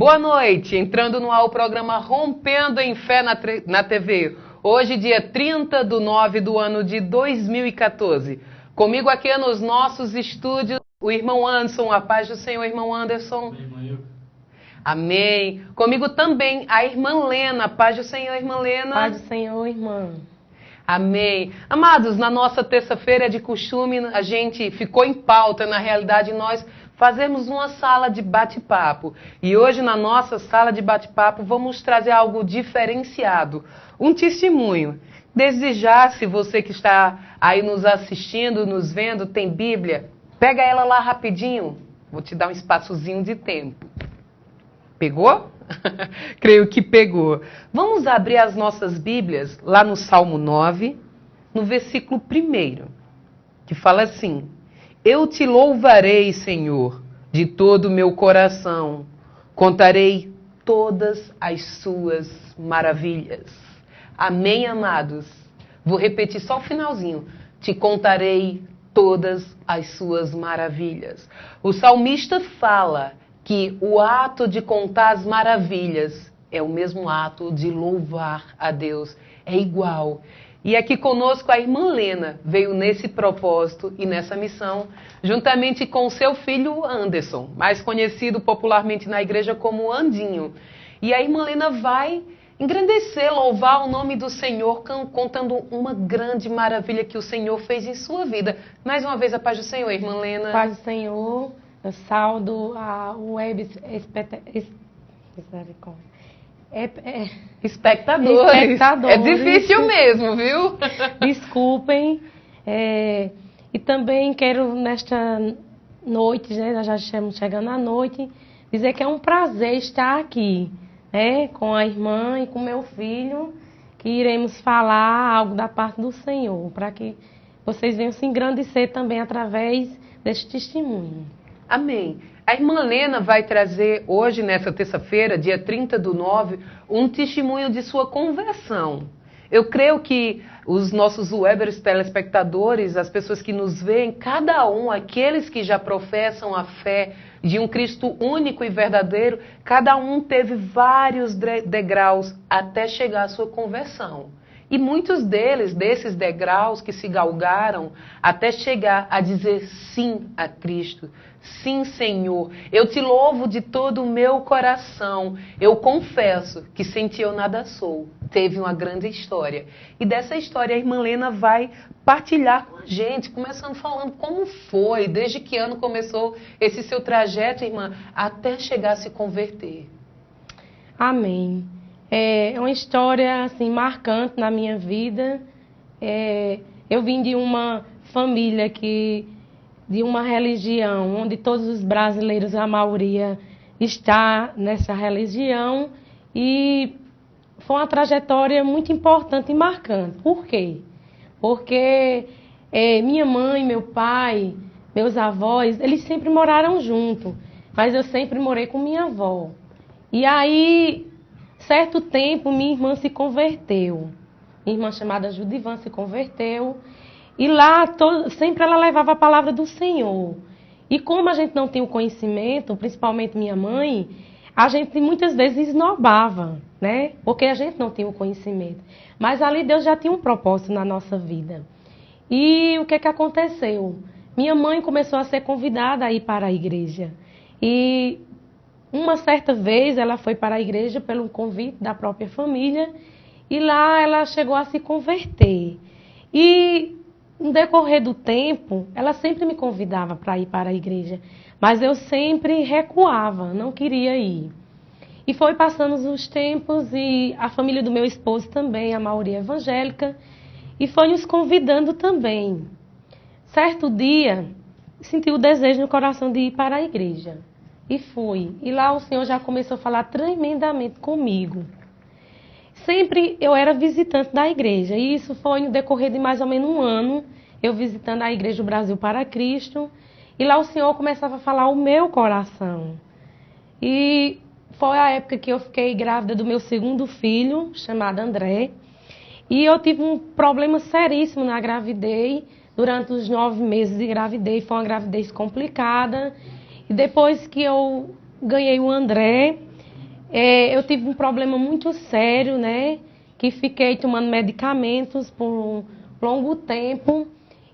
Boa noite, entrando no ar o programa Rompendo em Fé na TV. Hoje, dia 30 de 9 do ano de 2014. Comigo aqui nos nossos estúdios, o irmão Anderson. A paz do Senhor, irmão Anderson. Amém. Comigo também a irmã Lena. A paz do Senhor, irmã Lena. Paz do Senhor, irmã. Amém. Amados, na nossa terça-feira de costume, a gente ficou em pauta, na realidade nós fazemos uma sala de bate-papo. E hoje na nossa sala de bate-papo vamos trazer algo diferenciado, um testemunho. Desde já, se você que está aí nos assistindo, nos vendo, tem Bíblia, pega ela lá rapidinho. Vou te dar um espaçozinho de tempo. Pegou? Creio que pegou. Vamos abrir as nossas Bíblias lá no Salmo 9, no versículo 1, que fala assim: Eu te louvarei, Senhor, de todo o meu coração. Contarei todas as suas maravilhas. Amém, amados? Vou repetir só o finalzinho. Te contarei todas as suas maravilhas. O salmista fala que o ato de contar as maravilhas é o mesmo ato de louvar a Deus. É igual. E aqui conosco a irmã Lena veio nesse propósito e nessa missão, juntamente com seu filho Anderson, mais conhecido popularmente na igreja como Andinho. E a irmã Lena vai engrandecer, louvar o nome do Senhor, contando uma grande maravilha que o Senhor fez em sua vida. Mais uma vez a paz do Senhor, irmã Lena. Paz do Senhor. Eu saldo a web espectadores. É difícil mesmo, viu? Desculpem. E também quero nesta noite, né, nós já estamos chegando à noite, dizer que é um prazer estar aqui, né, com a irmã e com meu filho, que iremos falar algo da parte do Senhor, para que vocês venham se engrandecer também através deste testemunho. Amém. A irmã Lena vai trazer hoje, nessa terça-feira, dia 30 do 9, um testemunho de sua conversão. Eu creio que os nossos webers telespectadores, as pessoas que nos veem, cada um, aqueles que já professam a fé de um Cristo único e verdadeiro, cada um teve vários degraus até chegar à sua conversão. E muitos desses degraus que se galgaram até chegar a dizer sim a Cristo. Sim, Senhor, eu te louvo de todo o meu coração. Eu confesso que sem ti eu nada sou. Teve uma grande história. E dessa história a irmã Lena vai partilhar com a gente, começando falando como foi, desde que ano começou esse seu trajeto, irmã, até chegar a se converter. Amém. É uma história assim, marcante na minha vida. Eu vim de uma família de uma religião onde todos os brasileiros, a maioria, está nessa religião. E foi uma trajetória muito importante e marcante. Por quê? Porque minha mãe, meu pai, meus avós, eles sempre moraram juntos. Mas eu sempre morei com minha avó. E aí, certo tempo, minha irmã se converteu. Minha irmã chamada Judivan se converteu. E lá, sempre ela levava a palavra do Senhor. E como a gente não tinha o conhecimento, principalmente minha mãe, a gente muitas vezes esnobava, né? Porque a gente não tinha o conhecimento. Mas ali Deus já tinha um propósito na nossa vida. E o que aconteceu? Minha mãe começou a ser convidada a ir para a igreja. E uma certa vez ela foi para a igreja pelo convite da própria família. E lá ela chegou a se converter. E no decorrer do tempo, ela sempre me convidava para ir para a igreja, mas eu sempre recuava, não queria ir. E foi passando os tempos e a família do meu esposo também, a maioria evangélica, e foi nos convidando também. Certo dia, senti o desejo no coração de ir para a igreja. E fui. E lá o Senhor já começou a falar tremendamente comigo. Sempre eu era visitante da igreja, e isso foi no decorrer de mais ou menos um ano, eu visitando a Igreja do Brasil para Cristo, e lá o Senhor começava a falar o meu coração. E foi a época que eu fiquei grávida do meu segundo filho, chamado André, e eu tive um problema seríssimo na gravidez, durante os 9 meses de gravidez, foi uma gravidez complicada, e depois que eu ganhei o André, eu tive um problema muito sério, né? Que fiquei tomando medicamentos por um longo tempo.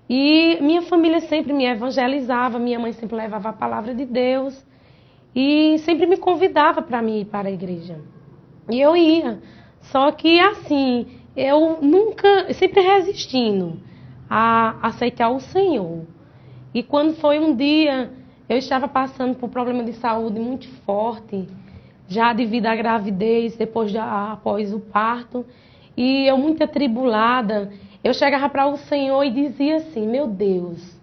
E minha família sempre me evangelizava, minha mãe sempre levava a palavra de Deus. E sempre me convidava para mim ir para a igreja. E eu ia. Só que assim, eu nunca, sempre resistindo a aceitar o Senhor. E quando foi um dia, eu estava passando por um problema de saúde muito forte, já devido à gravidez, após o parto, e eu muito atribulada, eu chegava para o Senhor e dizia assim: meu Deus,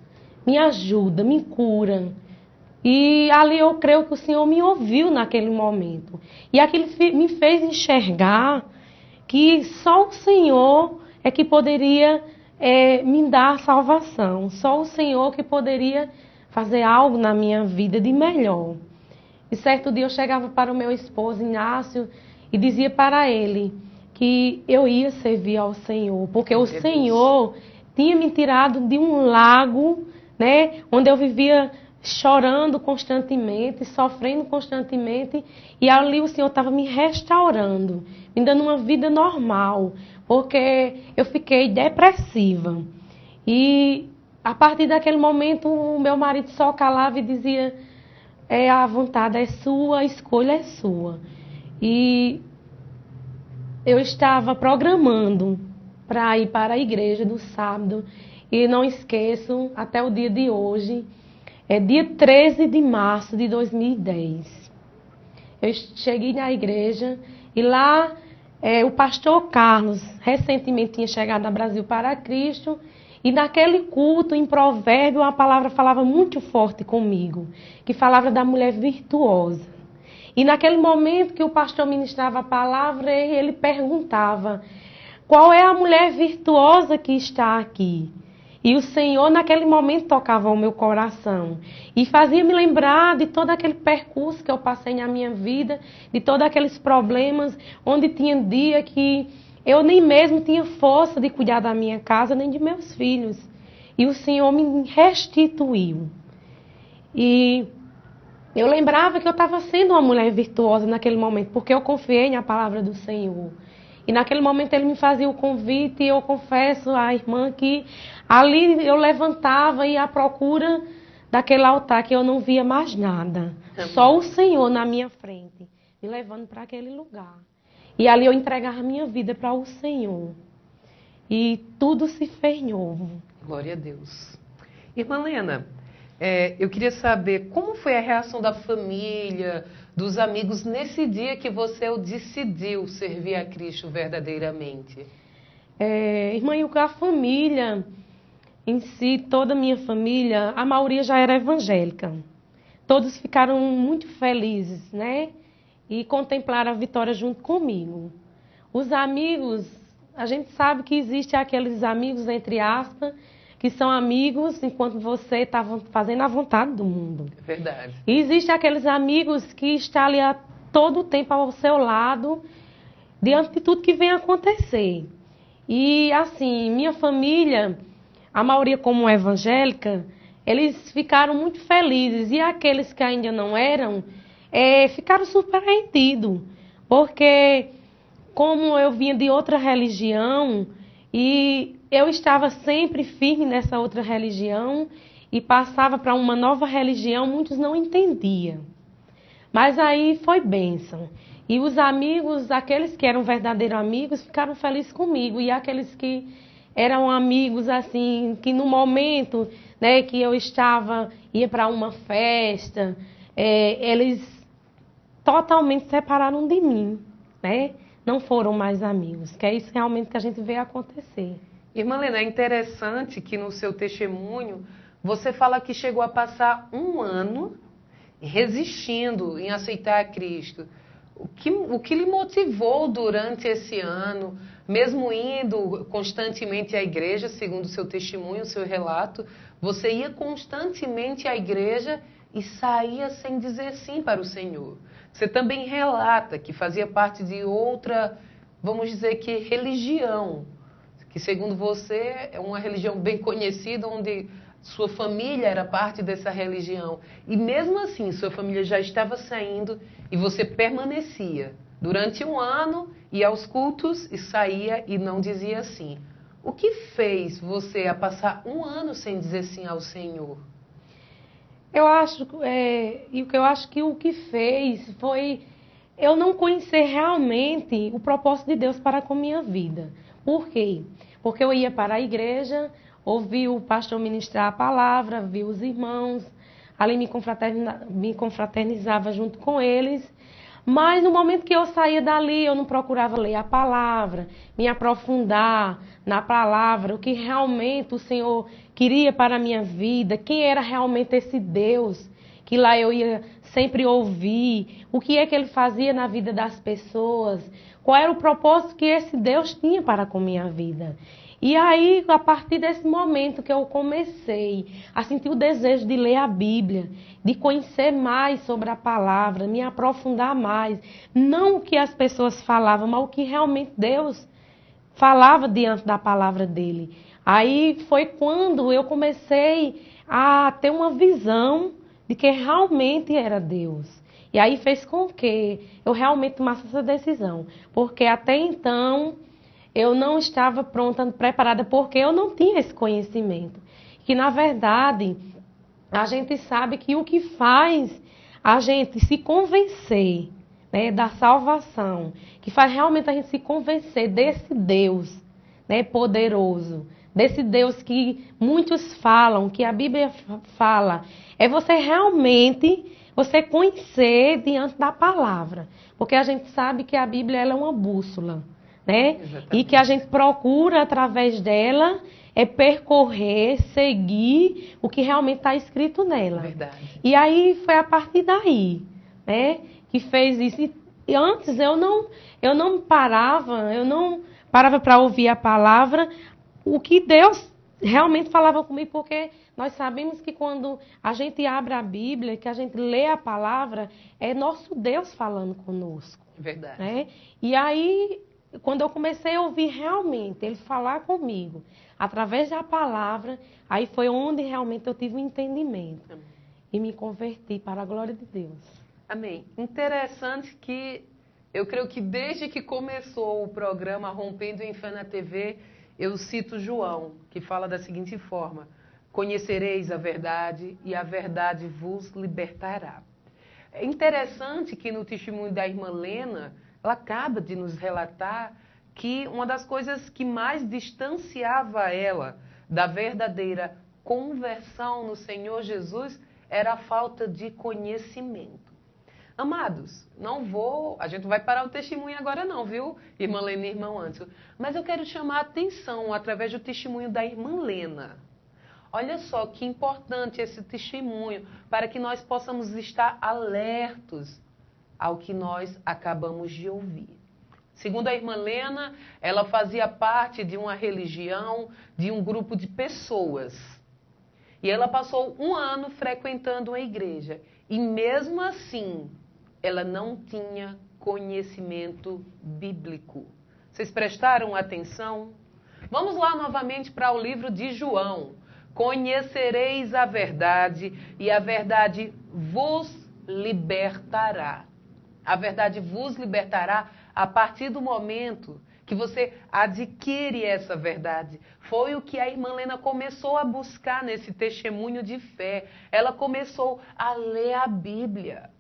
me ajuda, me cura. E ali eu creio que o Senhor me ouviu naquele momento. E aquilo me fez enxergar que só o Senhor é que poderia me dar salvação. Só o Senhor que poderia fazer algo na minha vida de melhor. E certo dia eu chegava para o meu esposo, Inácio, e dizia para ele que eu ia servir ao Senhor. Porque o Senhor tinha me tirado de um lago, né, onde eu vivia chorando constantemente, sofrendo constantemente, e ali o Senhor estava me restaurando, me dando uma vida normal, porque eu fiquei depressiva. E a partir daquele momento o meu marido só calava e dizia: a vontade é sua, a escolha é sua. E eu estava programando para ir para a igreja no sábado, e não esqueço, até o dia de hoje, dia 13 de março de 2010. Eu cheguei na igreja e lá o pastor Carlos recentemente tinha chegado no Brasil para Cristo, e naquele culto, em Provérbio, a palavra falava muito forte comigo, que falava da mulher virtuosa. E naquele momento que o pastor ministrava a palavra, ele perguntava: qual é a mulher virtuosa que está aqui? E o Senhor, naquele momento, tocava o meu coração e fazia me lembrar de todo aquele percurso que eu passei na minha vida, de todos aqueles problemas, onde tinha dia que eu nem mesmo tinha força de cuidar da minha casa, nem de meus filhos. E o Senhor me restituiu. E eu lembrava que eu estava sendo uma mulher virtuosa naquele momento, porque eu confiei na palavra do Senhor. E naquele momento ele me fazia o convite, e eu confesso à irmã que ali eu levantava e ia à procura daquele altar que eu não via mais nada. Amém. Só o Senhor na minha frente, me levando para aquele lugar. E ali eu entregava a minha vida para o Senhor. E tudo se fez novo. Glória a Deus. Irmã Lena, eu queria saber como foi a reação da família, dos amigos, nesse dia que você decidiu servir a Cristo verdadeiramente. Irmã Ilka, a família em si, toda a minha família, a maioria já era evangélica. Todos ficaram muito felizes, né? E contemplaram a vitória junto comigo. Os amigos, a gente sabe que existem aqueles amigos, entre aspas, que são amigos enquanto você está fazendo a vontade do mundo. É verdade. E existem aqueles amigos que estão ali a todo tempo ao seu lado, diante de tudo que vem acontecer. E assim, minha família, a maioria como evangélica, eles ficaram muito felizes. E aqueles que ainda não eram, ficaram surpreendidos. Porque como eu vinha de outra religião e eu estava sempre firme nessa outra religião e passava para uma nova religião, muitos não entendiam. Mas aí foi bênção. E os amigos, aqueles que eram verdadeiros amigos, ficaram felizes comigo. E aqueles que eram amigos, assim, que no momento, né, que eu ia para uma festa, eles totalmente separaram de mim, né? Não foram mais amigos, que é isso realmente que a gente vê acontecer. Irmã Lena, é interessante que no seu testemunho você fala que chegou a passar 1 ano resistindo em aceitar a Cristo. O que lhe motivou durante esse ano, mesmo indo constantemente à igreja, segundo o seu testemunho, o seu relato, você ia constantemente à igreja e saía sem dizer sim para o Senhor. Você também relata que fazia parte de outra, vamos dizer que religião, que segundo você é uma religião bem conhecida, onde sua família era parte dessa religião. E mesmo assim, sua família já estava saindo e você permanecia. Durante um ano, ia aos cultos e saía e não dizia sim. O que fez você a passar um ano sem dizer sim ao Senhor? Eu acho, e o que eu acho que o que fez foi eu não conhecer realmente o propósito de Deus para com minha vida. Por quê? Porque eu ia para a igreja, ouvi o pastor ministrar a palavra, vi os irmãos, ali me confraternizava junto com eles. Mas no momento que eu saía dali, eu não procurava ler a palavra, me aprofundar na palavra, o que realmente o Senhor queria para a minha vida, quem era realmente esse Deus, que lá eu ia sempre ouvir, o que é que Ele fazia na vida das pessoas, qual era o propósito que esse Deus tinha para com a minha vida. E aí, a partir desse momento que eu comecei a sentir o desejo de ler a Bíblia, de conhecer mais sobre a palavra, me aprofundar mais, não o que as pessoas falavam, mas o que realmente Deus falava diante da palavra dele. Aí foi quando eu comecei a ter uma visão de que realmente era Deus. E aí fez com que eu realmente tomasse essa decisão, porque até então eu não estava pronta, preparada, porque eu não tinha esse conhecimento. Que, na verdade, a gente sabe que o que faz a gente se convencer, né, da salvação, que faz realmente a gente se convencer desse Deus, né, poderoso, desse Deus que muitos falam, que a Bíblia fala, é você realmente você conhecer diante da palavra. Porque a gente sabe que a Bíblia ela é uma bússola, né? E que a gente procura, através dela, percorrer, seguir o que realmente está escrito nela. Verdade. E aí foi a partir daí, né, que fez isso. E antes eu não parava para ouvir a palavra, o que Deus realmente falava comigo, porque nós sabemos que quando a gente abre a Bíblia, que a gente lê a palavra, é nosso Deus falando conosco. Verdade. Né? E aí, quando eu comecei a ouvir realmente Ele falar comigo, através da palavra, aí foi onde realmente eu tive um entendimento. Amém. E me converti para a glória de Deus. Amém. Interessante que eu creio que desde que começou o programa Rompendo em Fé na TV, eu cito João, que fala da seguinte forma: conhecereis a verdade e a verdade vos libertará. É interessante que no testemunho da irmã Lena, ela acaba de nos relatar que uma das coisas que mais distanciava ela da verdadeira conversão no Senhor Jesus era a falta de conhecimento. Amados, a gente não vai parar o testemunho agora não, viu? Irmã Lena e irmão Anderson. Mas eu quero chamar a atenção através do testemunho da irmã Lena. Olha só que importante esse testemunho para que nós possamos estar alertos ao que nós acabamos de ouvir. Segundo a irmã Lena, ela fazia parte de uma religião, de um grupo de pessoas. E ela passou um ano frequentando uma igreja. E mesmo assim, ela não tinha conhecimento bíblico. Vocês prestaram atenção? Vamos lá novamente para o livro de João. Conhecereis a verdade e a verdade vos libertará. A verdade vos libertará a partir do momento que você adquire essa verdade. Foi o que a irmã Lena começou a buscar nesse testemunho de fé. Ela começou a ler a Bíblia.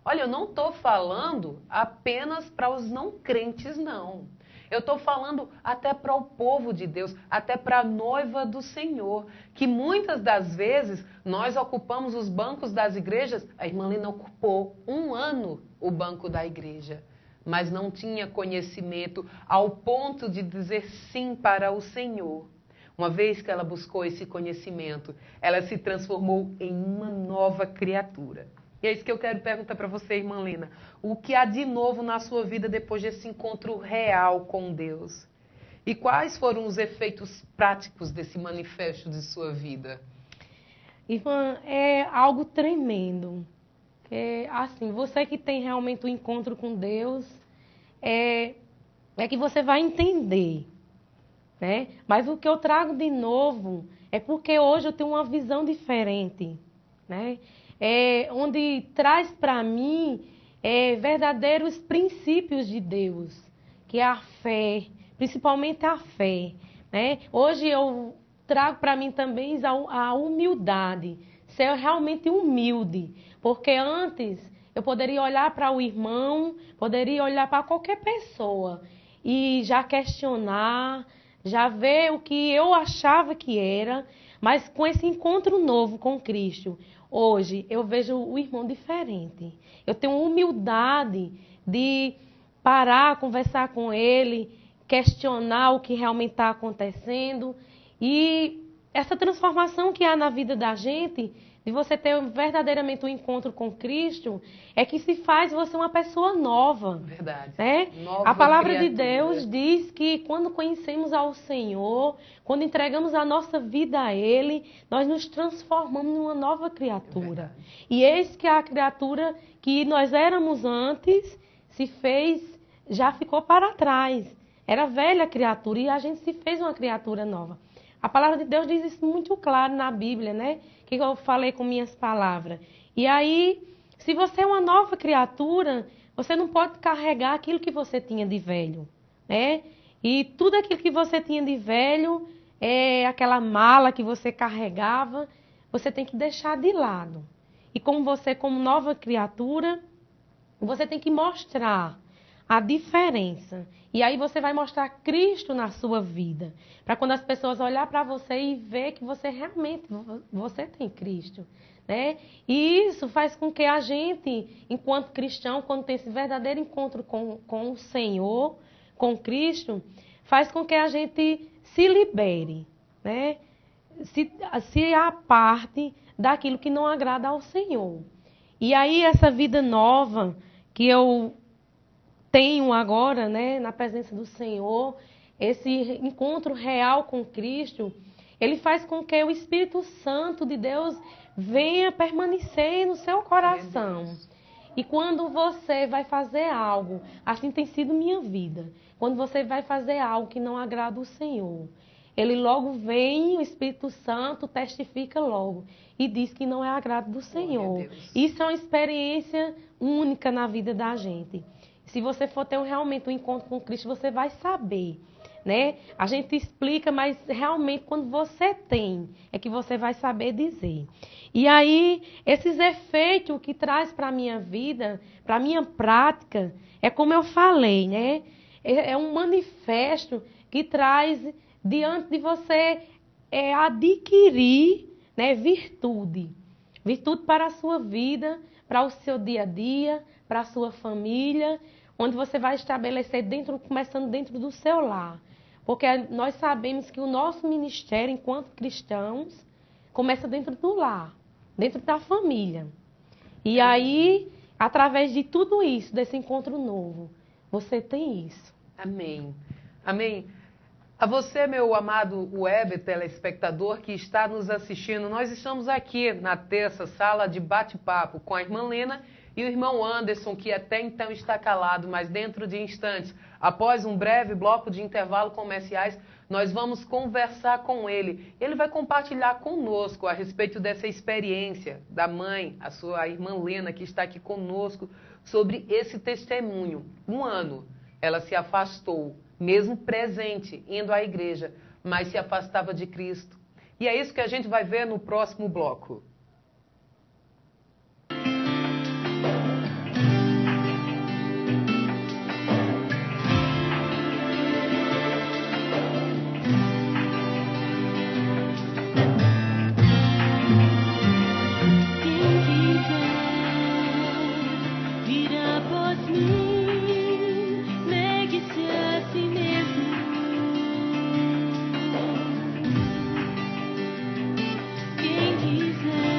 Olha, eu não estou falando apenas para os não crentes, não. Eu estou falando até para o povo de Deus, até para a noiva do Senhor, que muitas das vezes nós ocupamos os bancos das igrejas. A irmã Lena ocupou um ano o banco da igreja, mas não tinha conhecimento ao ponto de dizer sim para o Senhor. Uma vez que ela buscou esse conhecimento, ela se transformou em uma nova criatura. E é isso que eu quero perguntar para você, irmã Lena. O que há de novo na sua vida depois desse encontro real com Deus? E quais foram os efeitos práticos desse manifesto de sua vida? Irmã, é algo tremendo. Assim, você que tem realmente um encontro com Deus, é que você vai entender, né? Mas o que eu trago de novo é porque hoje eu tenho uma visão diferente, né? Onde traz para mim verdadeiros princípios de Deus, que é a fé, principalmente a fé, né? Hoje eu trago para mim também a humildade, ser realmente humilde, porque antes eu poderia olhar para o irmão, poderia olhar para qualquer pessoa e já questionar, já ver o que eu achava que era, mas com esse encontro novo com Cristo, hoje eu vejo o irmão diferente. Eu tenho humildade de parar, conversar com ele, questionar o que realmente está acontecendo. E essa transformação que há na vida da gente, de você ter verdadeiramente um encontro com Cristo, é que se faz você uma pessoa nova. Verdade. Né? Nova A palavra de criatura. Deus diz que quando conhecemos ao Senhor, quando entregamos a nossa vida a Ele, nós nos transformamos numa nova criatura. E eis que a criatura que nós éramos antes se fez, já ficou para trás. Era velha criatura e a gente se fez uma criatura nova. A palavra de Deus diz isso muito claro na Bíblia, né? Que eu falei com minhas palavras. E aí, se você é uma nova criatura, você não pode carregar aquilo que você tinha de velho, né? E tudo aquilo que você tinha de velho, aquela mala que você carregava, você tem que deixar de lado. E como você, como nova criatura, você tem que mostrar a diferença. E aí você vai mostrar Cristo na sua vida. Para quando as pessoas olhar para você e ver que você realmente você tem Cristo. Né? E isso faz com que a gente, enquanto cristão, quando tem esse verdadeiro encontro com o Senhor, com Cristo, faz com que a gente se libere. Né? Se aparte daquilo que não agrada ao Senhor. E aí essa vida nova que eu tenho agora, né, na presença do Senhor, esse encontro real com Cristo, ele faz com que o Espírito Santo de Deus venha permanecer no seu coração. E quando você vai fazer algo, assim tem sido minha vida, quando você vai fazer algo que não agrada o Senhor, ele logo vem, o Espírito Santo testifica logo e diz que não é agrado do Senhor. Isso é uma experiência única na vida da gente. Se você for ter realmente um encontro com Cristo, você vai saber, né? A gente explica, mas realmente quando você tem, é que você vai saber dizer. E aí, esses efeitos que traz para a minha vida, para a minha prática, é como eu falei, né? É um manifesto que traz diante de você adquirir, né, virtude. Virtude para a sua vida, para o seu dia a dia, para a sua família, onde você vai estabelecer começando dentro do seu lar. Porque nós sabemos que o nosso ministério, enquanto cristãos, começa dentro do lar, dentro da família. E aí, através de tudo isso, desse encontro novo, você tem isso. Amém. Amém. A você, meu amado web telespectador que está nos assistindo, nós estamos aqui na terça sala de bate-papo com a irmã Lena e o irmão Anderson, que até então está calado, mas dentro de instantes, após um breve bloco de intervalo comerciais, nós vamos conversar com ele. Ele vai compartilhar conosco a respeito dessa experiência da mãe, a sua irmã Lena, que está aqui conosco, sobre esse testemunho. 1 ano, ela se afastou, mesmo presente, indo à igreja, mas se afastava de Cristo. E é isso que a gente vai ver no próximo bloco. Quem quiser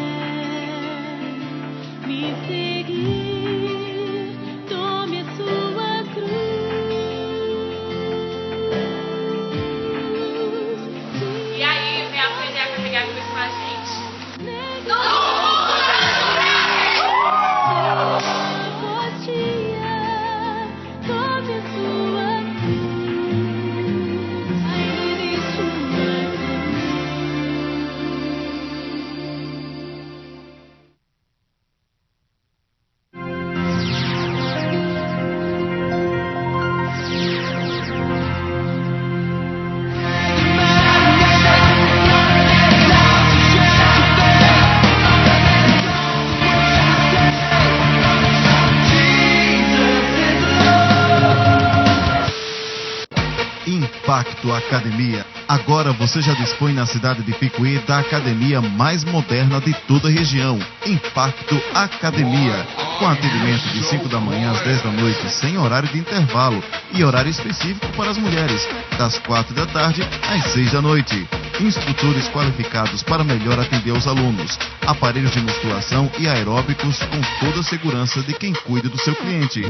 Impacto Academia. Agora você já dispõe na cidade de Picuí da academia mais moderna de toda a região, Impacto Academia, com atendimento de 5 da manhã às 10 da noite, sem horário de intervalo, e horário específico para as mulheres, das 4 da tarde às 6 da noite. Instrutores qualificados para melhor atender os alunos, aparelhos de musculação e aeróbicos com toda a segurança de quem cuida do seu cliente,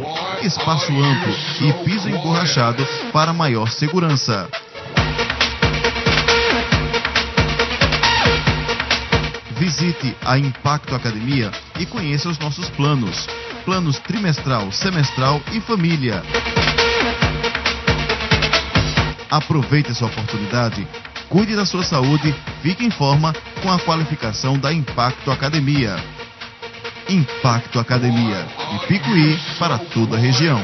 espaço amplo e piso emborrachado para maior segurança. Visite a Impacto Academia e conheça os nossos planos. Planos trimestral, semestral e família. Aproveite essa oportunidade, cuide da sua saúde, fique em forma com a qualificação da Impacto Academia. Impacto Academia, de Picuí para toda a região.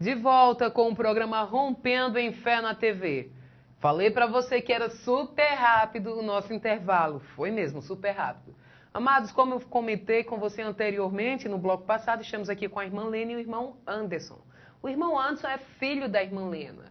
De volta com o programa Rompendo em Fé na TV. Falei para você que era super rápido o nosso intervalo. Foi mesmo, super rápido. Amados, como eu comentei com você anteriormente, no bloco passado, estamos aqui com a irmã Lena e o irmão Anderson. O irmão Anderson é filho da irmã Lena.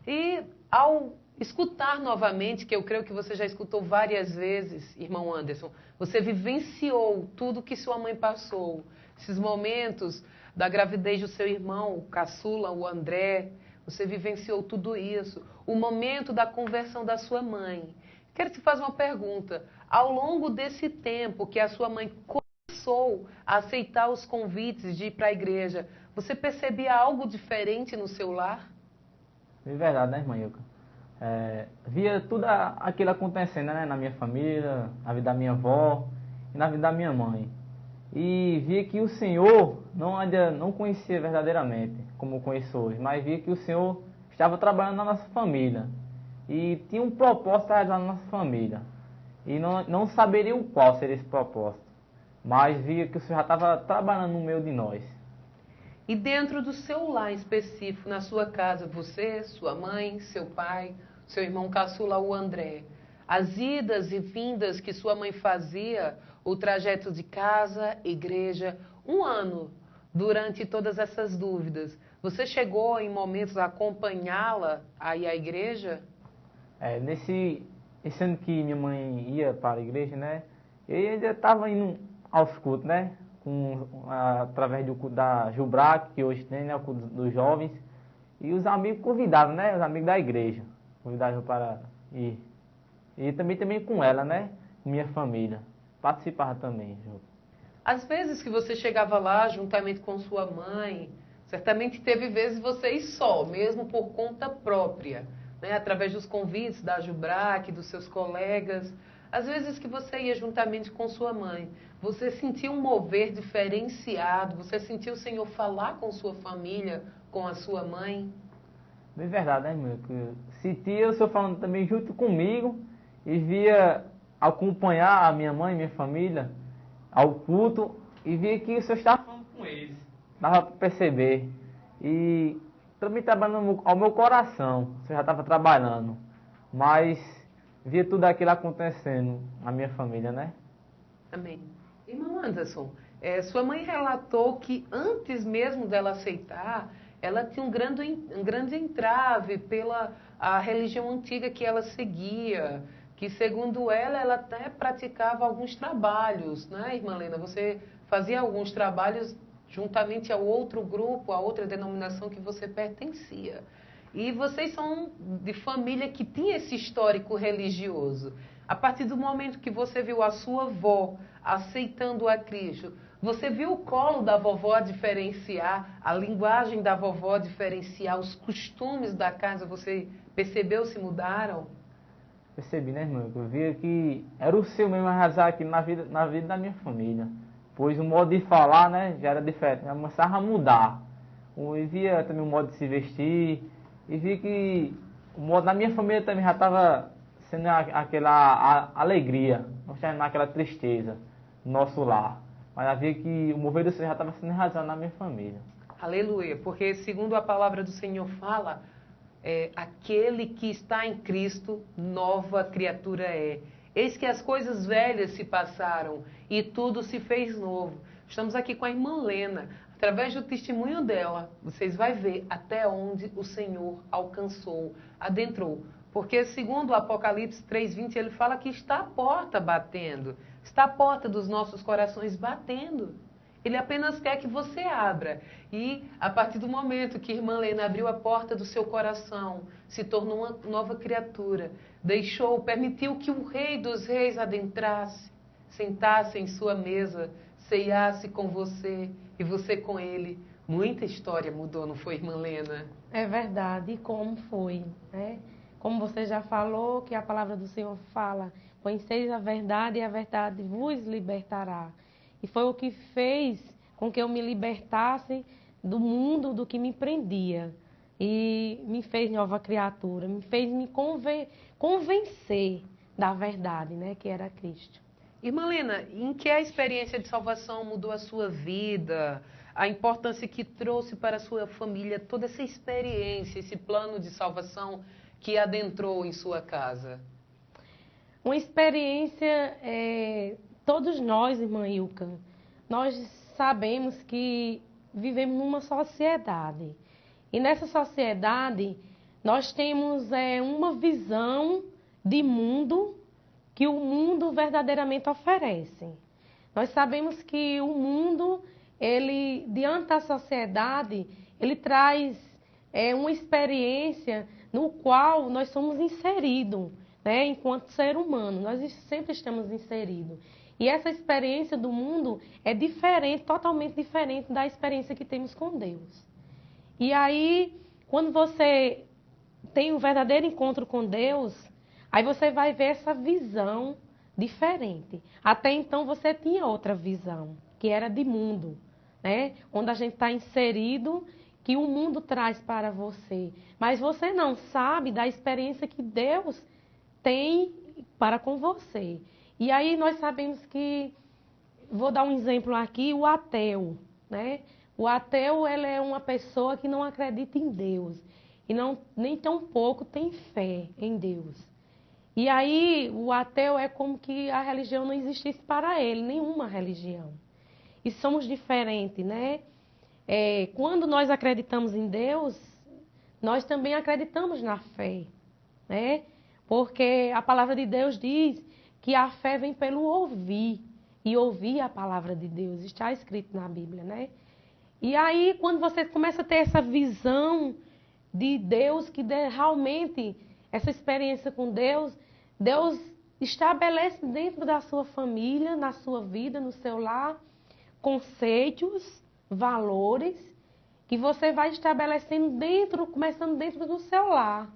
E ao escutar novamente, que eu creio que você já escutou várias vezes, irmão Anderson, você vivenciou tudo que sua mãe passou. Esses momentos da gravidez do seu irmão, o caçula, o André, você vivenciou tudo isso. O momento da conversão da sua mãe. Quero te fazer uma pergunta. Ao longo desse tempo que a sua mãe começou a aceitar os convites de ir para a igreja, você percebia algo diferente no seu lar? É verdade, né, irmã Ilka? Via tudo aquilo acontecendo, né, na minha família, na vida da minha avó e na vida da minha mãe. E via que o Senhor ainda não conhecia verdadeiramente, como eu conheço hoje, mas via que o Senhor estava trabalhando na nossa família. E tinha um propósito a realizar na nossa família. E não saberia o qual seria esse propósito. Mas via que o Senhor já estava trabalhando no meio de nós. E dentro do seu lar específico, na sua casa, você, sua mãe, seu pai, seu irmão caçula, o André, as idas e vindas que sua mãe fazia, o trajeto de casa, igreja, um ano, durante todas essas dúvidas, você chegou em momentos a acompanhá-la aí à igreja? Esse ano que minha mãe ia para a igreja, né, eu ainda estava indo aos cultos, né, através do culto da Jubrac, que hoje tem, né, o culto dos jovens, e os amigos convidavam, né, os amigos da igreja, convidavam para ir. E também com ela, né, minha família, participava também junto. Às vezes que você chegava lá juntamente com sua mãe, certamente teve vezes você ir só, mesmo por conta própria, né, através dos convites da Jubrac, dos seus colegas. Às vezes que você ia juntamente com sua mãe, você sentiu um mover diferenciado, você sentiu o Senhor falar com sua família, com a sua mãe? É verdade, né, meu? Que sentia o Senhor falando também junto comigo e via acompanhar a minha mãe e minha família ao culto e via que o Senhor estava falando com eles. Dava para perceber. E também trabalhando ao meu coração, o Senhor já estava trabalhando, mas via tudo aquilo acontecendo na minha família, né? Amém. Irmão Anderson, sua mãe relatou que antes mesmo dela aceitar, ela tinha um grande entrave pela a religião antiga que ela seguia, que segundo ela até praticava alguns trabalhos, né, irmã Lena? Você fazia alguns trabalhos juntamente ao outro grupo, a outra denominação que você pertencia. E vocês são de família que tinha esse histórico religioso. A partir do momento que você viu a sua avó aceitando a Cristo, você viu o colo da vovó diferenciar, a linguagem da vovó diferenciar, os costumes da casa, você percebeu se mudaram? Percebi, né, irmão? Eu via que era o seu mesmo arrasar aqui na vida da minha família. Pois o modo de falar, né, já era diferente. Já começava a mudar. Eu via também o modo de se vestir. E vi que o modo da minha família também já estava sendo aquela alegria, não estava naquela tristeza no nosso lar. Mas havia que o mover do Senhor já estava sendo enraizado na minha família. Aleluia, porque segundo a palavra do Senhor fala, aquele que está em Cristo, nova criatura é. Eis que as coisas velhas se passaram e tudo se fez novo. Estamos aqui com a irmã Lena. Através do testemunho dela, vocês vão ver até onde o Senhor alcançou, adentrou. Porque segundo o Apocalipse 3:20, ele fala que está a porta batendo. Está a porta dos nossos corações batendo. Ele apenas quer que você abra. E a partir do momento que a irmã Lena abriu a porta do seu coração, se tornou uma nova criatura, permitiu que o Rei dos Reis adentrasse, sentasse em sua mesa, ceiasse com você e você com ele. Muita história mudou, não foi, irmã Lena? É verdade. E como foi, né? Como você já falou, que a palavra do Senhor fala, conheceis a verdade e a verdade vos libertará. E foi o que fez com que eu me libertasse do mundo do que me prendia. E me fez nova criatura, me fez me convencer da verdade, né, que era Cristo. Irmã Lena, em que a experiência de salvação mudou a sua vida? A importância que trouxe para a sua família toda essa experiência, esse plano de salvação que adentrou em sua casa? Uma experiência, todos nós, irmã Ilka, nós sabemos que vivemos numa sociedade. E nessa sociedade, nós temos uma visão de mundo que o mundo verdadeiramente oferece. Nós sabemos que o mundo, ele, diante da sociedade, ele traz uma experiência no qual nós somos inseridos, né, enquanto ser humano. Nós sempre estamos inseridos. E essa experiência do mundo é diferente, totalmente diferente da experiência que temos com Deus. E aí, quando você tem um verdadeiro encontro com Deus, aí você vai ver essa visão diferente. Até então você tinha outra visão, que era de mundo, né? Onde a gente está inserido, que o mundo traz para você. Mas você não sabe da experiência que Deus tem para com você. E aí nós sabemos que, vou dar um exemplo aqui, o ateu, né? O ateu, ele é uma pessoa que não acredita em Deus. E nem tão pouco tem fé em Deus. E aí, o ateu é como que a religião não existisse para ele, nenhuma religião. E somos diferentes, né? Quando nós acreditamos em Deus, nós também acreditamos na fé, né? Porque a palavra de Deus diz que a fé vem pelo ouvir, e ouvir a palavra de Deus, está escrito na Bíblia, né? E aí, quando você começa a ter essa visão de Deus, que realmente, essa experiência com Deus, Deus estabelece dentro da sua família, na sua vida, no seu lar, conceitos, valores, que você vai estabelecendo começando dentro do seu lar.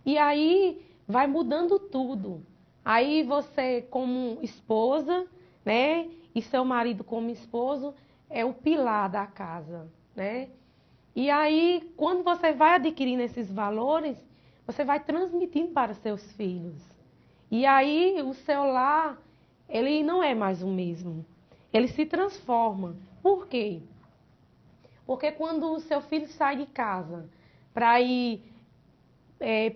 E aí, vai mudando tudo. Aí você, como esposa, né, e seu marido como esposo, é o pilar da casa, né? E aí, quando você vai adquirindo esses valores, você vai transmitindo para seus filhos. E aí, o seu lar, ele não é mais o mesmo. Ele se transforma. Por quê? Porque quando o seu filho sai de casa para ir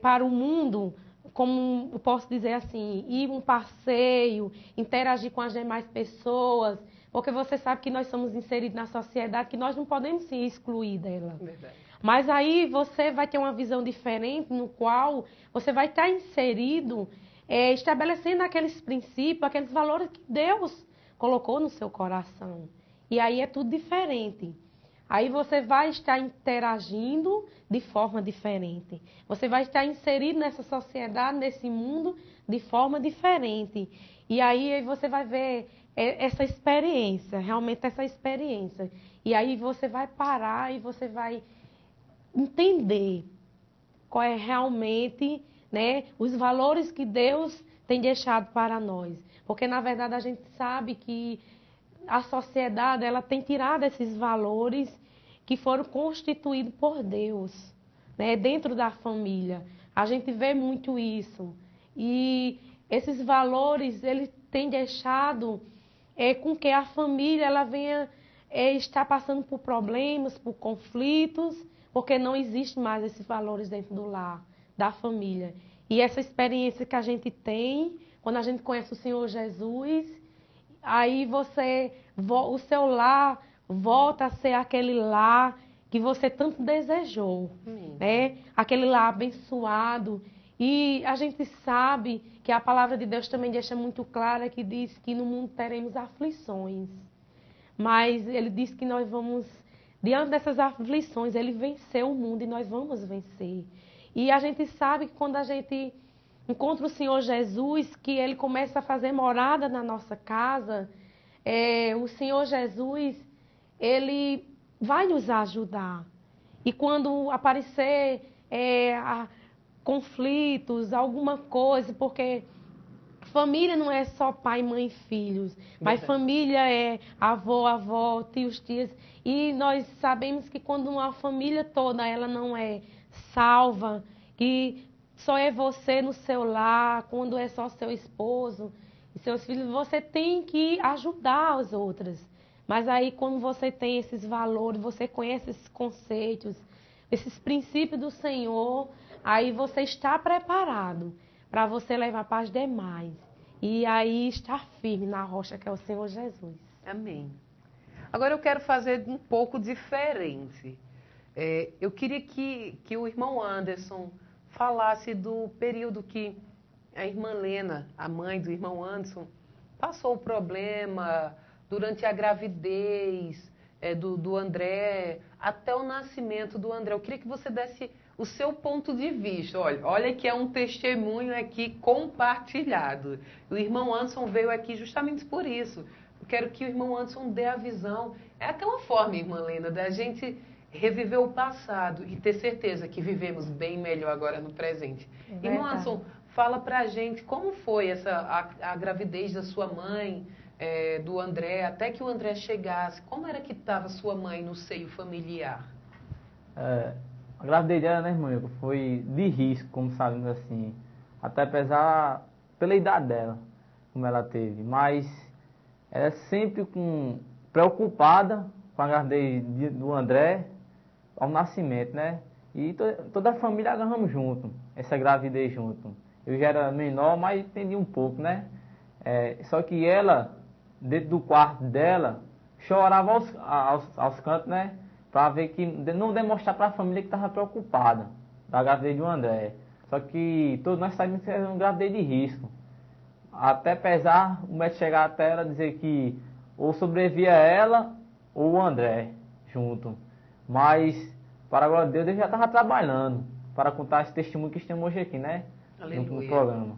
para o mundo, como eu posso dizer assim, ir um passeio, interagir com as demais pessoas, porque você sabe que nós somos inseridos na sociedade, que nós não podemos se excluir dela. Verdade. Mas aí você vai ter uma visão diferente, no qual você vai estar inserido, estabelecendo aqueles princípios, aqueles valores que Deus colocou no seu coração. E aí é tudo diferente. Aí você vai estar interagindo de forma diferente. Você vai estar inserido nessa sociedade, nesse mundo, de forma diferente. E aí você vai ver essa experiência, realmente essa experiência. E aí você vai parar e você vai entender qual é realmente, né, os valores que Deus tem deixado para nós. Porque, na verdade, a gente sabe que a sociedade ela tem tirado esses valores que foram constituídos por Deus, né, dentro da família. A gente vê muito isso. E esses valores, eles têm deixado com que a família ela venha estar passando por problemas, por conflitos, porque não existe mais esses valores dentro do lar, da família. E essa experiência que a gente tem, quando a gente conhece o Senhor Jesus, aí o seu lar volta a ser aquele lar que você tanto desejou, né? Aquele lar abençoado. E a gente sabe que a palavra de Deus também deixa muito clara que diz que no mundo teremos aflições. Mas ele diz que nós vamos, diante dessas aflições, ele venceu o mundo e nós vamos vencer. E a gente sabe que quando a gente encontra o Senhor Jesus, que ele começa a fazer morada na nossa casa, o Senhor Jesus, ele vai nos ajudar. E quando aparecer conflitos, alguma coisa, porque família não é só pai, mãe e filhos, mas família é avó, tios, tias. E nós sabemos que quando uma família toda ela não é salva, que só é você no seu lar, quando é só seu esposo e seus filhos, você tem que ajudar as outras. Mas aí quando você tem esses valores, você conhece esses conceitos, esses princípios do Senhor, aí você está preparado para você levar para as demais. E aí estar firme na rocha que é o Senhor Jesus. Amém. Agora eu quero fazer um pouco diferente. Eu queria que o irmão Anderson falasse do período que a irmã Lena, a mãe do irmão Anderson, passou o problema durante a gravidez do André, até o nascimento do André. Eu queria que você desse o seu ponto de vista. Olha que é um testemunho aqui compartilhado. O irmão Anderson veio aqui justamente por isso. Eu quero que o irmão Anderson dê a visão. É até uma forma, irmã Lena, da gente reviver o passado e ter certeza que vivemos bem melhor agora no presente. Irmão Anderson, fala pra gente como foi a gravidez da sua mãe, do André, até que o André chegasse. Como era que estava sua mãe no seio familiar? A gravidez dela, né, irmã, foi de risco, como sabemos assim. Até pesar pela idade dela, como ela teve. Mas ela é sempre preocupada com a gravidez do André ao nascimento, né? E toda a família agarramos junto, essa gravidez junto. Eu já era menor, mas entendi um pouco, né? Só que ela, dentro do quarto dela, chorava aos cantos, né? Para ver que não demonstrar para a família que estava preocupada da gravidez do André. Só que todos nós sabemos que era uma gravidez de risco. Até pesar, o médico chegar até ela dizer que ou sobrevivia ela ou o André junto. Mas, para a glória de Deus, ele já estava trabalhando para contar esse testemunho que estamos hoje aqui, né? Aleluia. No programa.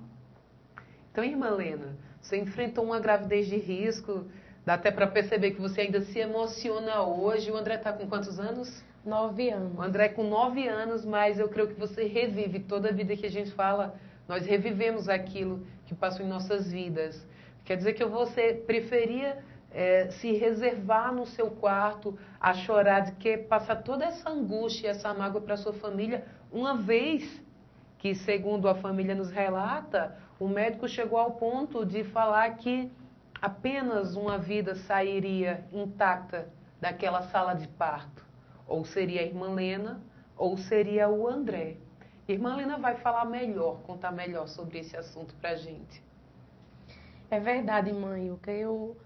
Então, irmã Lena, você enfrentou uma gravidez de risco. Dá até para perceber que você ainda se emociona hoje. O André está com quantos anos? 9 anos. O André com 9 anos, mas eu creio que você revive toda a vida que a gente fala. Nós revivemos aquilo que passou em nossas vidas. Quer dizer que você preferia se reservar no seu quarto a chorar, de que passar toda essa angústia e essa mágoa para sua família, uma vez que, segundo a família nos relata, o médico chegou ao ponto de falar que apenas uma vida sairia intacta daquela sala de parto. Ou seria a irmã Lena, ou seria o André. Irmã Lina vai falar melhor, contar melhor sobre esse assunto pra gente. É verdade, mãe. O que eu,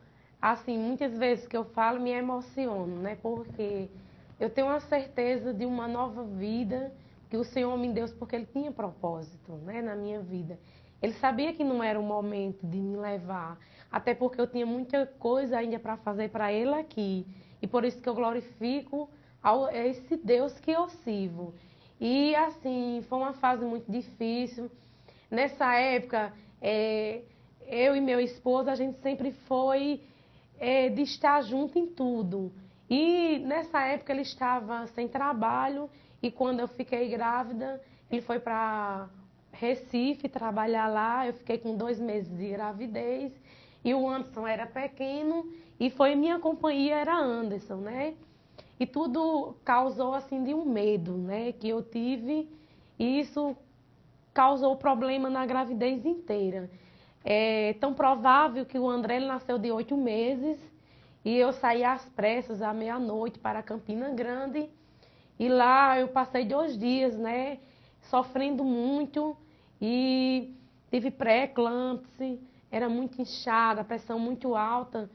assim, muitas vezes que eu falo, me emociono, né? Porque eu tenho uma certeza de uma nova vida que o Senhor me deu porque Ele tinha propósito, né, na minha vida. Ele sabia que não era o momento de me levar, até porque eu tinha muita coisa ainda para fazer para Ele aqui. E por isso que eu glorifico a esse Deus que eu sirvo. E assim, foi uma fase muito difícil. Nessa época, eu e meu esposo, a gente sempre foi de estar junto em tudo. E nessa época ele estava sem trabalho e quando eu fiquei grávida, ele foi para Recife trabalhar lá. Eu fiquei com 2 meses de gravidez e o Anderson era pequeno e foi minha companhia era Anderson, né? E tudo causou assim de um medo, né, que eu tive e isso causou problema na gravidez inteira. É tão provável que o André ele nasceu de 8 meses e eu saí às pressas à meia-noite para Campina Grande e lá eu passei 2 dias, né, sofrendo muito e tive pré-eclâmpsia, era muito inchada, a pressão muito alta.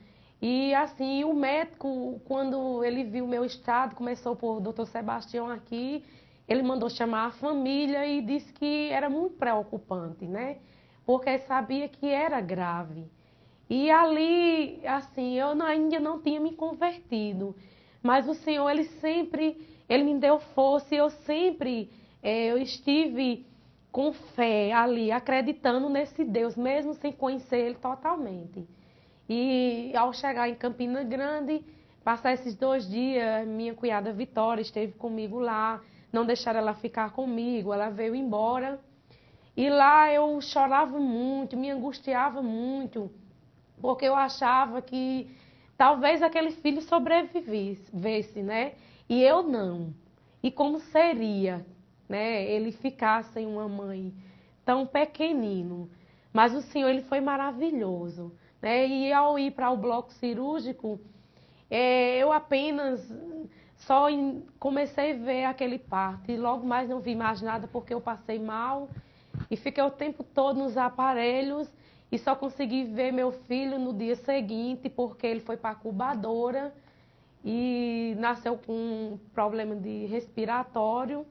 E assim, o médico, quando ele viu o meu estado, começou por Dr. Sebastião aqui, ele mandou chamar a família e disse que era muito preocupante, né? Porque sabia que era grave. E ali, assim, ainda não tinha me convertido. Mas o Senhor, Ele me deu força e eu sempre, eu estive com fé ali, acreditando nesse Deus, mesmo sem conhecer Ele totalmente. E ao chegar em Campina Grande, passar esses 2 dias, minha cunhada Vitória esteve comigo lá, não deixaram ela ficar comigo, ela veio embora. E lá eu chorava muito, me angustiava muito, porque eu achava que talvez aquele filho sobrevivesse, né? E eu não. E como seria, né? Ele ficar sem uma mãe tão pequenino. Mas o Senhor, Ele foi maravilhoso, né? E ao ir para o bloco cirúrgico, eu apenas comecei a ver aquele parto. E logo mais não vi mais nada porque eu passei mal. E fiquei o tempo todo nos aparelhos e só consegui ver meu filho no dia seguinte porque ele foi para a incubadora e nasceu com um problema de respiratório.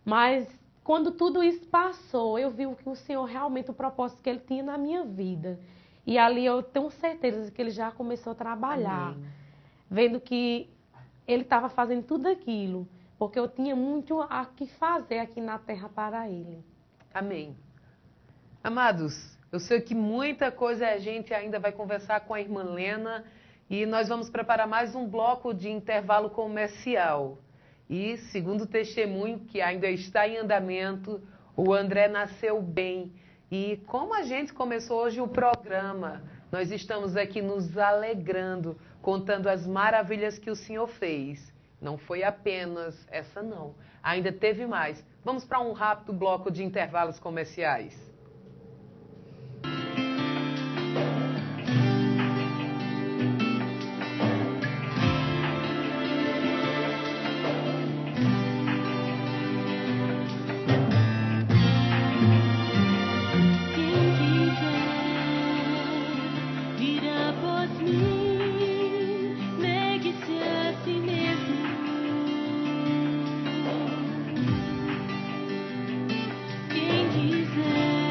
Mas quando tudo isso passou, eu vi o que o Senhor realmente, o propósito que Ele tinha na minha vida. E ali eu tenho certeza que Ele já começou a trabalhar, Amém. vendo que Ele estava fazendo tudo aquilo, porque eu tinha muito a que fazer aqui na terra para Ele. Amém. Amados, eu sei que muita coisa a gente ainda vai conversar com a irmã Lena e nós vamos preparar mais um bloco de intervalo comercial. E, segundo o testemunho que ainda está em andamento, o André nasceu bem. E como a gente começou hoje o programa, nós estamos aqui nos alegrando, contando as maravilhas que o Senhor fez. Não foi apenas essa, não. Ainda teve mais. Vamos para um rápido bloco de intervalos comerciais. Quem quiser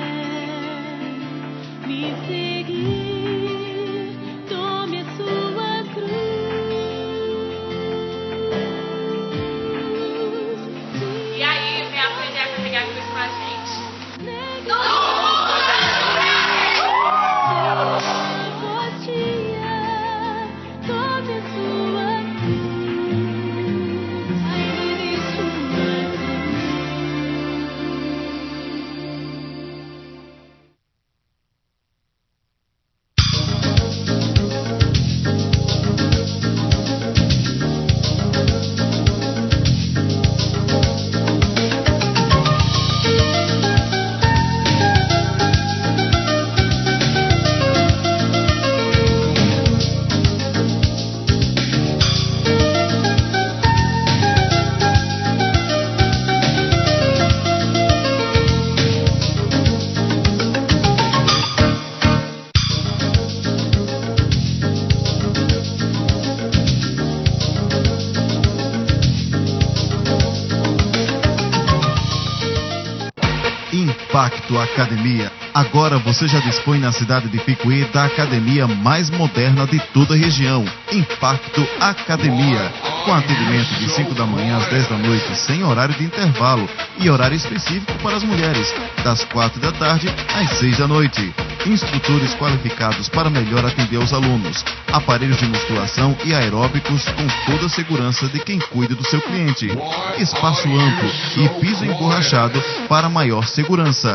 Impacto Academia. Agora você já dispõe na cidade de Picuí da academia mais moderna de toda a região. Impacto Academia. Com atendimento de 5 da manhã às 10 da noite, sem horário de intervalo e horário específico para as mulheres, das 4 da tarde às 6 da noite. Instrutores qualificados para melhor atender aos alunos. Aparelhos de musculação e aeróbicos com toda a segurança de quem cuida do seu cliente. Espaço amplo e piso emborrachado para maior segurança.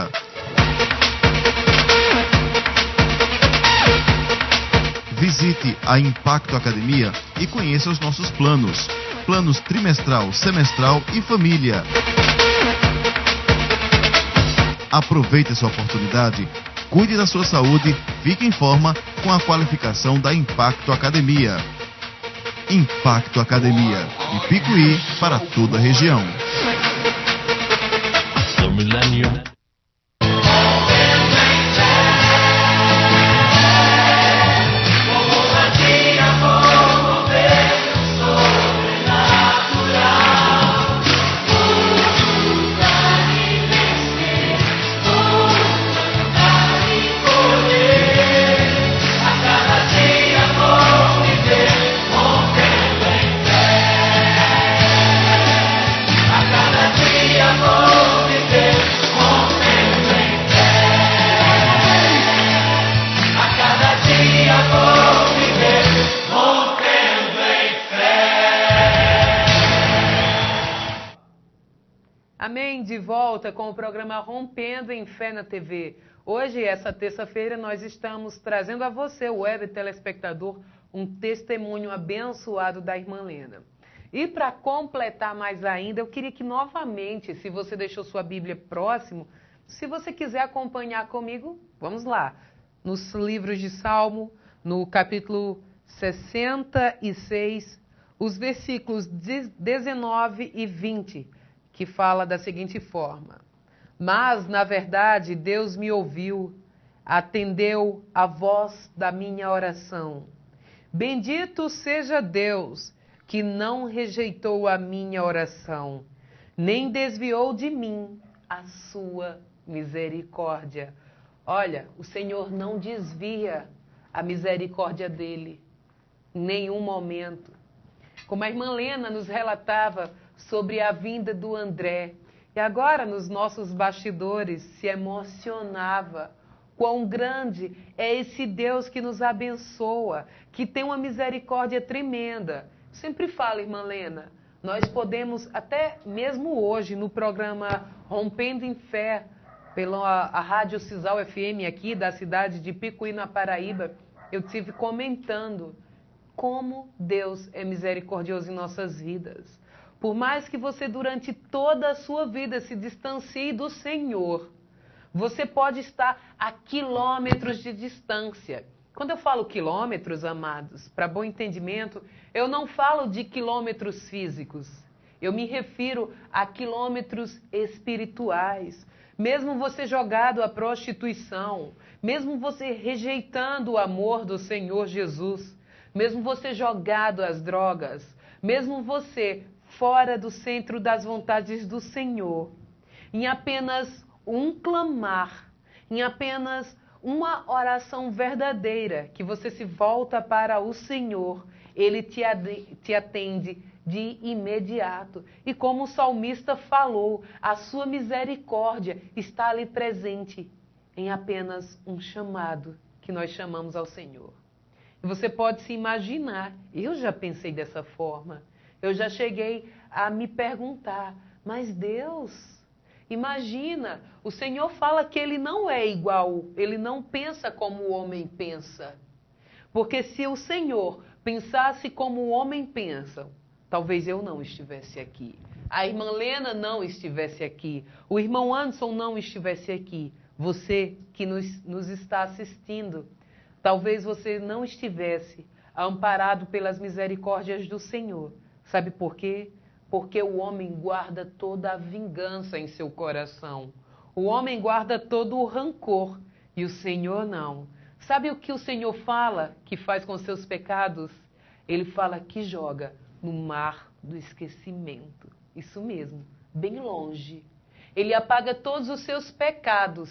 Visite a Impacto Academia e conheça os nossos planos. Planos trimestral, semestral e família. Aproveite essa oportunidade, cuide da sua saúde, fique em forma com a qualificação da Impacto Academia. Impacto Academia, de Picuí para toda a região. Amém, de volta com o programa Rompendo em Fé na TV. Hoje, essa terça-feira, nós estamos trazendo a você, o web telespectador, um testemunho abençoado da irmã Lena. E para completar mais ainda, eu queria que novamente, se você deixou sua Bíblia próximo, se você quiser acompanhar comigo, vamos lá. Nos livros de Salmo, no capítulo 66, os versículos 19 e 20, que fala da seguinte forma: mas, na verdade, Deus me ouviu, atendeu a voz da minha oração. Bendito seja Deus, que não rejeitou a minha oração, nem desviou de mim a sua misericórdia. Olha, o Senhor não desvia a misericórdia dele em nenhum momento. Como a irmã Lena nos relatava sobre a vinda do André, e agora nos nossos bastidores se emocionava quão grande é esse Deus que nos abençoa, que tem uma misericórdia tremenda. Sempre falo, irmã Lena, nós podemos, até mesmo hoje, no programa Rompendo em Fé, pela a Rádio Cisal FM aqui da cidade de Picuí, na Paraíba, eu tive comentando como Deus é misericordioso em nossas vidas. Por mais que você durante toda a sua vida se distancie do Senhor, você pode estar a quilômetros de distância. Quando eu falo quilômetros, amados, para bom entendimento, eu não falo de quilômetros físicos. Eu me refiro a quilômetros espirituais. Mesmo você jogado à prostituição, mesmo você rejeitando o amor do Senhor Jesus, mesmo você jogado às drogas, mesmo você fora do centro das vontades do Senhor, em apenas um clamar, em apenas uma oração verdadeira, que você se volta para o Senhor, Ele te atende de imediato. E como o salmista falou, a sua misericórdia está ali presente em apenas um chamado que nós chamamos ao Senhor. E você pode se imaginar, eu já pensei dessa forma. Eu já cheguei a me perguntar, mas Deus, imagina, o Senhor fala que Ele não é igual, Ele não pensa como o homem pensa. Porque se o Senhor pensasse como o homem pensa, talvez eu não estivesse aqui. A irmã Lena não estivesse aqui. O irmão Anderson não estivesse aqui. Você que nos está assistindo, talvez você não estivesse amparado pelas misericórdias do Senhor. Sabe por quê? Porque o homem guarda toda a vingança em seu coração. O homem guarda todo o rancor e o Senhor não. Sabe o que o Senhor fala que faz com seus pecados? Ele fala que joga no mar do esquecimento. Isso mesmo, bem longe. Ele apaga todos os seus pecados,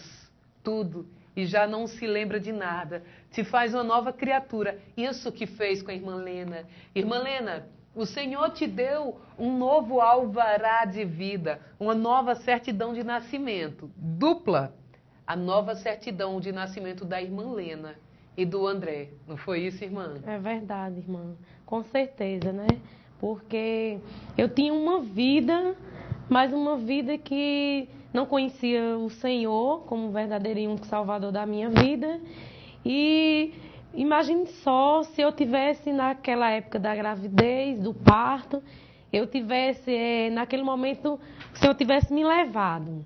tudo, e já não se lembra de nada. Te faz uma nova criatura. Isso que fez com a irmã Lena. Irmã Lena, o Senhor te deu um novo alvará de vida, uma nova certidão de nascimento, dupla. A nova certidão de nascimento da irmã Lena e do André. Não foi isso, irmã? É verdade, irmã. Com certeza, né? Porque eu tinha uma vida, mas uma vida que não conhecia o Senhor como o verdadeiro e único Salvador da minha vida. E imagine só se eu tivesse naquela época da gravidez, do parto, eu tivesse, naquele momento, se eu tivesse me levado.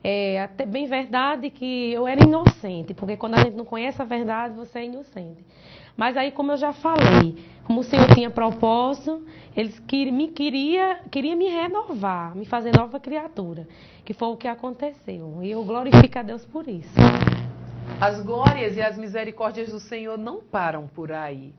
É até bem verdade que eu era inocente, porque quando a gente não conhece a verdade, você é inocente. Mas aí, como eu já falei, como o Senhor tinha propósito, Ele queria me renovar, me fazer nova criatura, que foi o que aconteceu. E eu glorifico a Deus por isso. As glórias e as misericórdias do Senhor não param por aí.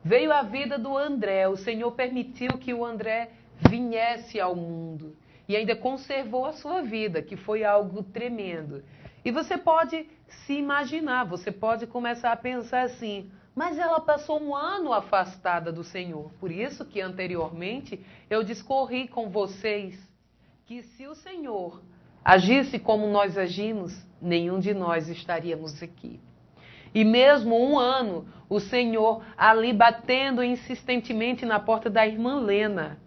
Veio a vida do André, o Senhor permitiu que o André viesse ao mundo. E ainda conservou a sua vida, que foi algo tremendo. E você pode se imaginar, você pode começar a pensar assim, mas ela passou um ano afastada do Senhor. Por isso que anteriormente eu discorri com vocês que se o Senhor agisse como nós agimos, nenhum de nós estaríamos aqui. E mesmo um ano, o Senhor ali batendo insistentemente na porta da irmã Lena.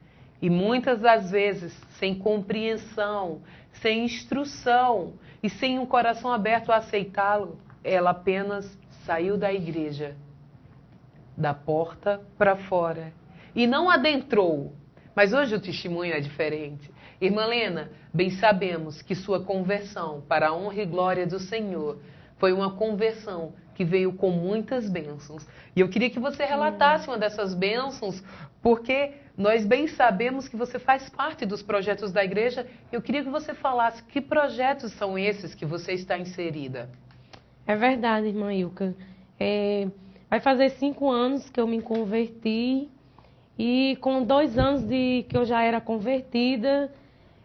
E muitas das vezes, sem compreensão, sem instrução e sem um coração aberto a aceitá-lo, ela apenas saiu da igreja, da porta para fora. E não adentrou. Mas hoje o testemunho é diferente. Irmã Lena, bem sabemos que sua conversão para a honra e glória do Senhor foi uma conversão que veio com muitas bênçãos. E eu queria que você relatasse uma dessas bênçãos, porque nós bem sabemos que você faz parte dos projetos da igreja. Eu queria que você falasse que projetos são esses que você está inserida. É verdade, irmã Ilka. Vai fazer 5 anos que eu me converti e com 2 anos que eu já era convertida,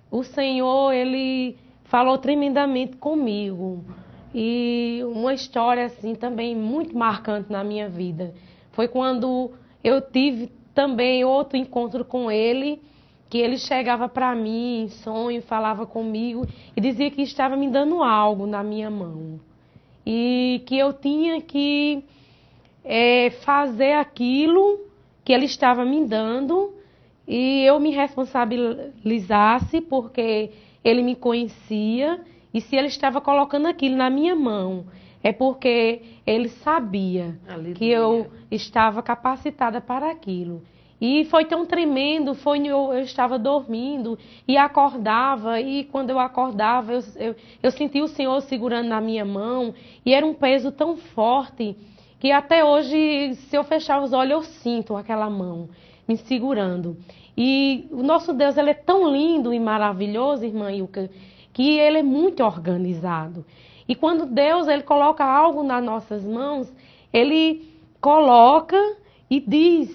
o Senhor, Ele falou tremendamente comigo. E uma história assim também muito marcante na minha vida foi quando eu tive também outro encontro com Ele, que Ele chegava para mim em sonho, falava comigo e dizia que estava me dando algo na minha mão e que eu tinha que fazer aquilo que Ele estava me dando e eu me responsabilizasse porque Ele me conhecia. E se Ele estava colocando aquilo na minha mão, é porque Ele sabia que eu estava capacitada para aquilo. E foi tão tremendo, eu estava dormindo e acordava, e quando eu acordava, eu sentia o Senhor segurando na minha mão, e era um peso tão forte, que até hoje, se eu fechar os olhos, eu sinto aquela mão me segurando. E o nosso Deus, Ele é tão lindo e maravilhoso, irmã Ilka, que Ele é muito organizado. E quando Deus Ele coloca algo nas nossas mãos, Ele coloca e diz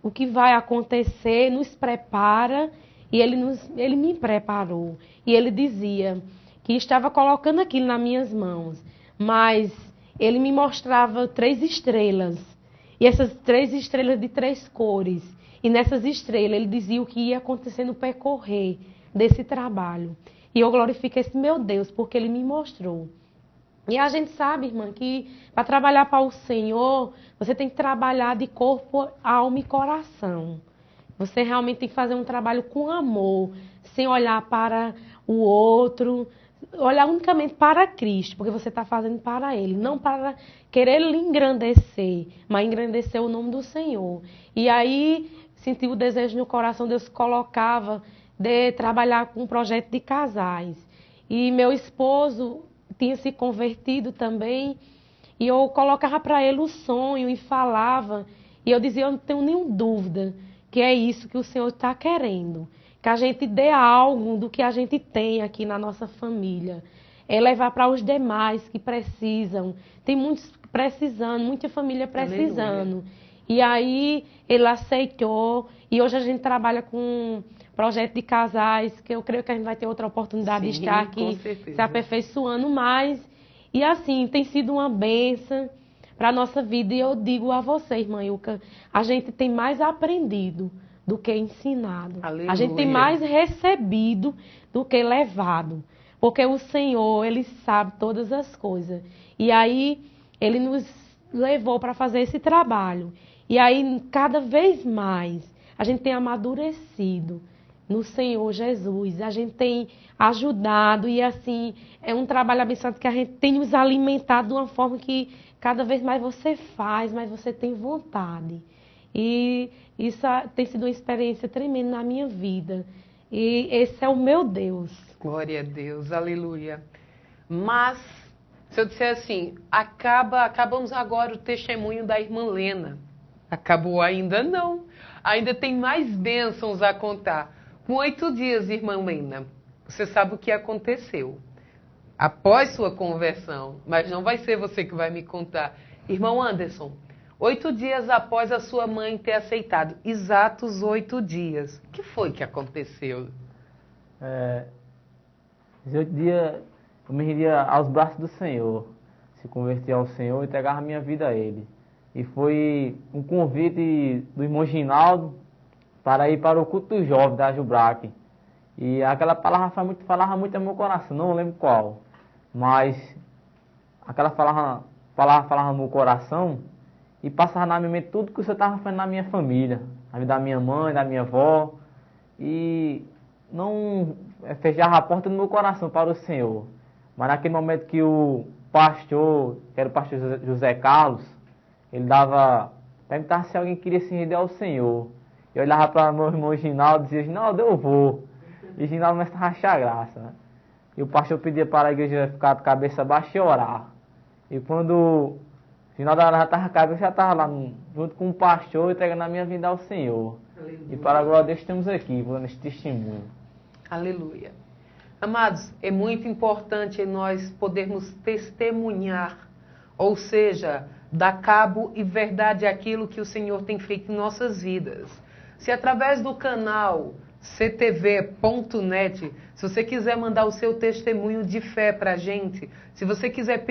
o que vai acontecer, nos prepara, e Ele me preparou. E Ele dizia que estava colocando aquilo nas minhas mãos, mas Ele me mostrava 3 estrelas, e essas 3 estrelas de 3 cores, e nessas estrelas Ele dizia o que ia acontecer no percorrer desse trabalho. E eu glorifico esse meu Deus, porque Ele me mostrou. E a gente sabe, irmã, que para trabalhar para o Senhor, você tem que trabalhar de corpo, alma e coração. Você realmente tem que fazer um trabalho com amor, sem olhar para o outro, olhar unicamente para Cristo, porque você está fazendo para Ele, não para querer lhe engrandecer, mas engrandecer o nome do Senhor. E aí, senti o desejo no coração, Deus colocava de trabalhar com um projeto de casais. E meu esposo tinha se convertido também, e eu colocava para ele o sonho e falava, e eu dizia, eu não tenho nenhuma dúvida que é isso que o Senhor está querendo, que a gente dê algo do que a gente tem aqui na nossa família, é levar para os demais que precisam, tem muitos precisando, muita família precisando. Aleluia. E aí ele aceitou, e hoje a gente trabalha com projeto de casais, que eu creio que a gente vai ter outra oportunidade de estar aqui se aperfeiçoando mais. E assim, tem sido uma bênção para a nossa vida. E eu digo a você, irmã Ilka, a gente tem mais aprendido do que ensinado. Aleluia. A gente tem mais recebido do que levado. Porque o Senhor, Ele sabe todas as coisas. E aí, Ele nos levou para fazer esse trabalho. E aí, cada vez mais, a gente tem amadurecido no Senhor Jesus. A gente tem ajudado e, assim, é um trabalho abençoado que a gente tem nos alimentado de uma forma que cada vez mais você faz, mais você tem vontade. E isso tem sido uma experiência tremenda na minha vida. E esse é o meu Deus. Glória a Deus, aleluia. Mas, se eu disser assim, acabamos agora o testemunho da irmã Lena. Acabou ainda não. Ainda tem mais bênçãos a contar. Com 8 dias, irmã Lena, você sabe o que aconteceu. Após sua conversão, mas não vai ser você que vai me contar. Irmão Anderson, 8 dias após a sua mãe ter aceitado, exatos 8 dias, o que foi que aconteceu? Esse 8 dias eu me rendia aos braços do Senhor, se converti ao Senhor e entregava a minha vida a Ele. E foi um convite do irmão Ginaldo para ir para o culto dos jovens da Jubrac. E aquela palavra falava muito no meu coração, não lembro qual, mas aquela palavra falava no meu coração e passava na minha mente tudo que o Senhor estava fazendo na minha família, na vida da minha mãe, da minha avó, e não fechava a porta do meu coração para o Senhor. Mas naquele momento que o pastor, que era o pastor José Carlos, ele perguntava se alguém queria se render ao Senhor. Eu olhava para meu irmão Ginaldo e dizia, Ginaldo, eu vou. E Ginaldo começava a achar graça, né? E o pastor pedia para a igreja ficar de cabeça baixa e orar. E quando Ginaldo já estava a cabeça, já estava lá junto com o pastor, entregando a minha vida ao Senhor. Aleluia. E para a glória de Deus estamos aqui, dando esse testemunho. Aleluia. Amados, é muito importante nós podermos testemunhar, ou seja, dar cabo e verdade àquilo que o Senhor tem feito em nossas vidas. Se através do canal ctv.net, se você quiser mandar o seu testemunho de fé para a gente, se você quiser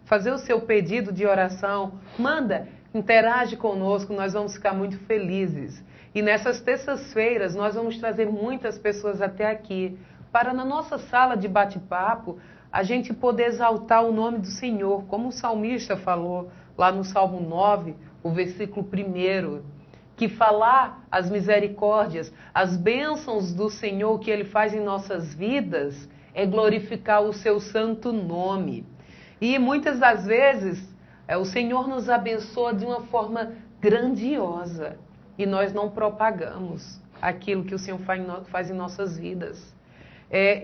fazer o seu pedido de oração, manda, interage conosco, nós vamos ficar muito felizes. E nessas terças-feiras nós vamos trazer muitas pessoas até aqui, para na nossa sala de bate-papo, a gente poder exaltar o nome do Senhor, como o salmista falou lá no Salmo 9, o versículo 1, que falar as misericórdias, as bênçãos do Senhor que Ele faz em nossas vidas, é glorificar o seu santo nome. E muitas das vezes, o Senhor nos abençoa de uma forma grandiosa, e nós não propagamos aquilo que o Senhor faz em nossas vidas.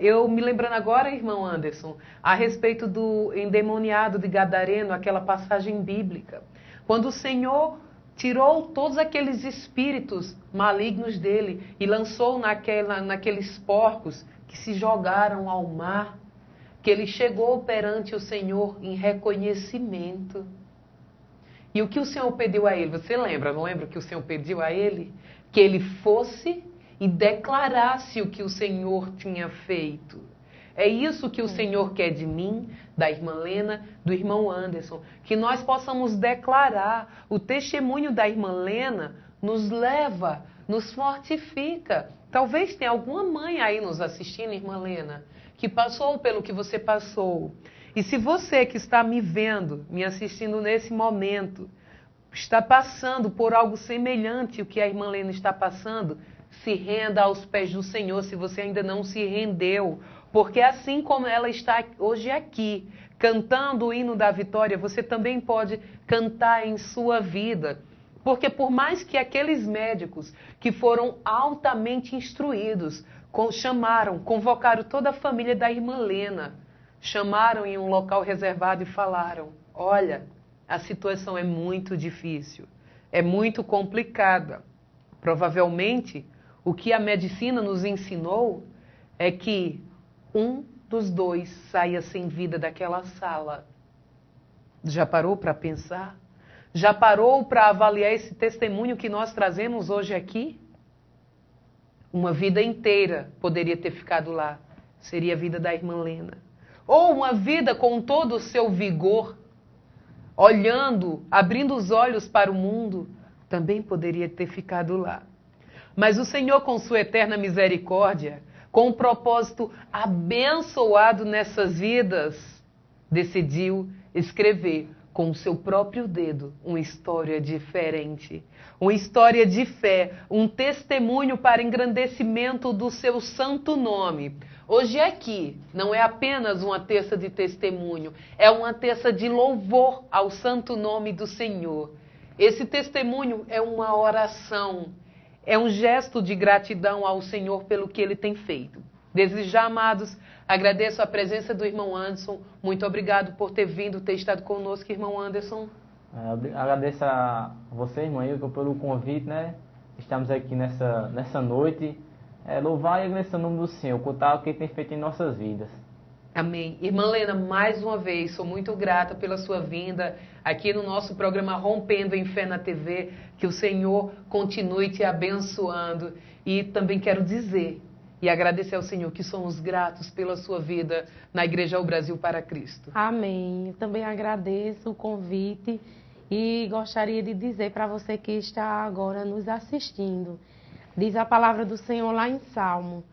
Eu me lembrando agora, irmão Anderson, a respeito do endemoniado de Gadareno, aquela passagem bíblica. Quando o Senhor tirou todos aqueles espíritos malignos dele e lançou naqueles porcos que se jogaram ao mar, que ele chegou perante o Senhor em reconhecimento. E o que o Senhor pediu a ele? Você lembra? Não lembra o que o Senhor pediu a ele? Que ele fosse e declarasse o que o Senhor tinha feito. É isso que o Senhor quer de mim, da irmã Lena, do irmão Anderson, que nós possamos declarar. O testemunho da irmã Lena nos leva, nos fortifica. Talvez tenha alguma mãe aí nos assistindo, irmã Lena, que passou pelo que você passou. E se você que está me vendo, me assistindo nesse momento, está passando por algo semelhante ao que a irmã Lena está passando, se renda aos pés do Senhor, se você ainda não se rendeu. Porque assim como ela está hoje aqui, cantando o hino da vitória, você também pode cantar em sua vida. Porque por mais que aqueles médicos que foram altamente instruídos, convocaram toda a família da irmã Lena, chamaram em um local reservado e falaram, olha, a situação é muito difícil, é muito complicada. Provavelmente, o que a medicina nos ensinou é que um dos dois saia sem vida daquela sala. Já parou para pensar? Já parou para avaliar esse testemunho que nós trazemos hoje aqui? Uma vida inteira poderia ter ficado lá. Seria a vida da irmã Lena. Ou uma vida com todo o seu vigor, olhando, abrindo os olhos para o mundo, também poderia ter ficado lá. Mas o Senhor, com sua eterna misericórdia, com um propósito abençoado nessas vidas, decidiu escrever com o seu próprio dedo uma história diferente. Uma história de fé, um testemunho para engrandecimento do seu santo nome. Hoje aqui não é apenas uma terça de testemunho, é uma terça de louvor ao santo nome do Senhor. Esse testemunho é uma oração, é um gesto de gratidão ao Senhor pelo que Ele tem feito. Desde já, amados, agradeço a presença do irmão Anderson. Muito obrigado por ter vindo, ter estado conosco, irmão Anderson. Agradeço a você, irmã Ilka, pelo convite, né? Estamos aqui nessa noite. Louvar e agradecer o nome do Senhor, contar o que Ele tem feito em nossas vidas. Amém. Irmã Lena, mais uma vez, sou muito grata pela sua vinda aqui no nosso programa Rompendo em Fé na TV. Que o Senhor continue te abençoando. E também quero dizer e agradecer ao Senhor que somos gratos pela sua vida na Igreja ao Brasil para Cristo. Amém. Eu também agradeço o convite e gostaria de dizer para você que está agora nos assistindo. Diz a palavra do Senhor lá em Salmo.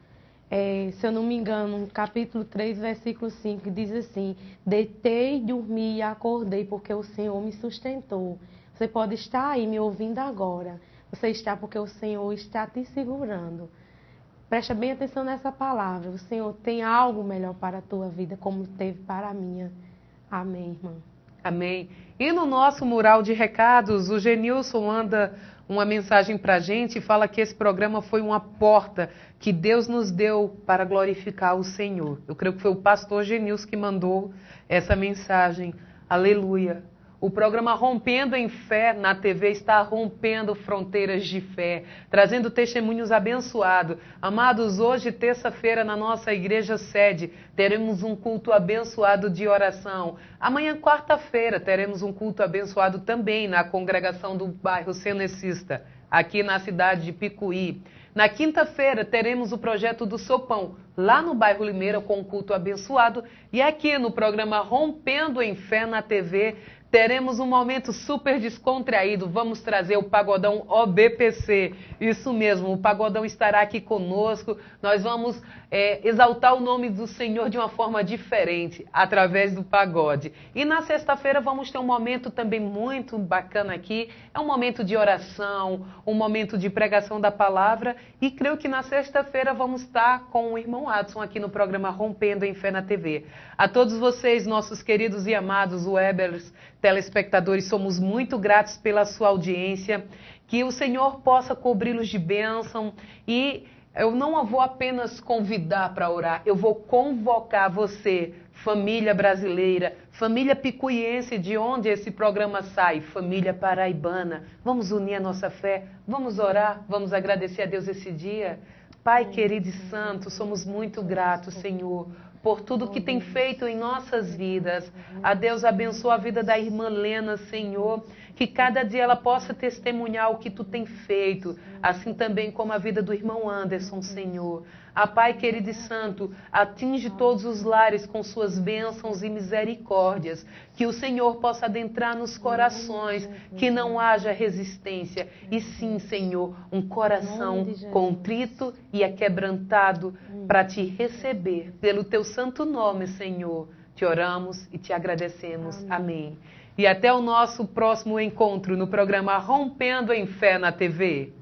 Se eu não me engano, capítulo 3, versículo 5, diz assim: deitei, dormi e acordei, porque o Senhor me sustentou. Você pode estar aí me ouvindo agora. Você está porque o Senhor está te segurando. Presta bem atenção nessa palavra. O Senhor tem algo melhor para a tua vida, como teve para a minha. Amém, irmã. Amém. E no nosso mural de recados, o Genilson manda uma mensagem para a gente e fala que esse programa foi uma porta que Deus nos deu para glorificar o Senhor. Eu creio que foi o pastor Genilson que mandou essa mensagem. Aleluia. O programa Rompendo em Fé na TV está rompendo fronteiras de fé, trazendo testemunhos abençoados. Amados, hoje, terça-feira, na nossa igreja sede, teremos um culto abençoado de oração. Amanhã, quarta-feira, teremos um culto abençoado também na congregação do bairro Cenecista, aqui na cidade de Picuí. Na quinta-feira, teremos o projeto do Sopão, lá no bairro Limeira, com um culto abençoado. E aqui no programa Rompendo em Fé na TV, teremos um momento super descontraído. Vamos trazer o Pagodão OBPC. Isso mesmo, o Pagodão estará aqui conosco. Nós vamos exaltar o nome do Senhor de uma forma diferente, através do pagode. E na sexta-feira vamos ter um momento também muito bacana aqui. É um momento de oração, um momento de pregação da palavra. E creio que na sexta-feira vamos estar com o irmão Adson aqui no programa Rompendo em Fé na TV. A todos vocês, nossos queridos e amados Webers, telespectadores, somos muito gratos pela sua audiência, que o Senhor possa cobri-los de bênção. E eu não vou apenas convidar para orar, eu vou convocar você, família brasileira, família picuiense, de onde esse programa sai, família paraibana. Vamos unir a nossa fé, vamos orar, vamos agradecer a Deus esse dia. Pai querido e santo, somos muito gratos, Senhor, por tudo que tem feito em nossas vidas. A Deus abençoa a vida da irmã Lena, Senhor, que cada dia ela possa testemunhar o que tu tem feito, assim também como a vida do irmão Anderson, Senhor. A Pai querido e santo, atinge todos os lares com suas bênçãos e misericórdias, que o Senhor possa adentrar nos corações, que não haja resistência, e sim, Senhor, um coração contrito e aquebrantado para te receber, pelo teu santo nome, Senhor. Te oramos e te agradecemos. Amém. E até o nosso próximo encontro no programa Rompendo em Fé na TV.